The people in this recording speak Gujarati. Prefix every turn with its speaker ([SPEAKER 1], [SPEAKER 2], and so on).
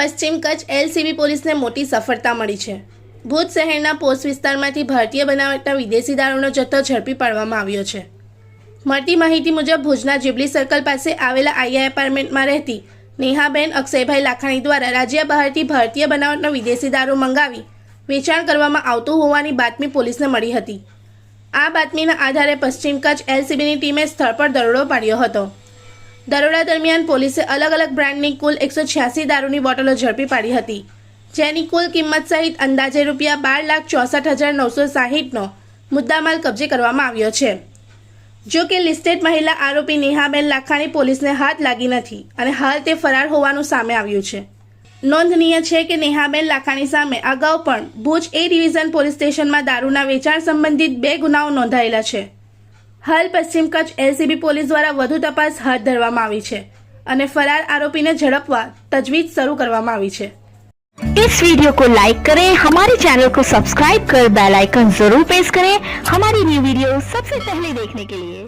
[SPEAKER 1] પશ્ચિમ કચ્છ એલસીબી પોલીસને મોટી સફળતા મળી છે। ભુજ શહેરના પોસ્ટ વિસ્તારમાંથી ભારતીય બનાવટના વિદેશી દારૂનો જથ્થો ઝડપી પાડવામાં આવ્યો છે। મળતી માહિતી મુજબ ભુજના જ્યુબલી સર્કલ પાસે આવેલા આઈઆઈ એપાર્ટમેન્ટમાં રહેતી નેહાબેન અક્ષયભાઈ લાખાણી દ્વારા રાજ્ય બહારથી ભારતીય બનાવટનો વિદેશી દારૂ મંગાવી વેચાણ કરવામાં આવતું હોવાની બાતમી પોલીસને મળી હતી। આ બાતમીના આધારે પશ્ચિમ કચ્છ એલસીબીની ટીમે સ્થળ પર દરોડો પાડ્યો હતો। દરોડા દરમિયાન પોલીસે અલગ અલગ બ્રાન્ડની કુલ 186 દારૂની બોટલો ઝડપી પાડી હતી, જેની કુલ કિંમત સહિત અંદાજે ₹2,64,960નો મુદ્દામાલ કબજે કરવામાં આવ્યો છે। જો કે લિસ્ટેડ મહિલા આરોપી નેહાબેન લાખાણી પોલીસને હાથ લાગી નથી અને હાલ તે ફરાર હોવાનું સામે આવ્યું છે। નોંધનીય છે કે નેહાબેન લાખાણી સામે અગાઉ પણ ભુજ એ ડિવિઝન પોલીસ સ્ટેશનમાં દારૂના વેચાણ સંબંધિત 2 ગુનાઓ નોંધાયેલા છે। હાલ પશ્ચિમ કચ્છ એલસીબી પોલીસ દ્વારા વધુ તપાસ હાથ ધરવામાં આવી છે અને ફરાર આરોપીને ઝડપવા તજવીજ શરૂ કરવામાં આવી છે।
[SPEAKER 2] इस वीडियो को लाइक करें, हमारे चैनल को सब्सक्राइब कर बेल आइकन जरूर प्रेस करें हमारी न्यू वीडियो सबसे पहले देखने के लिए।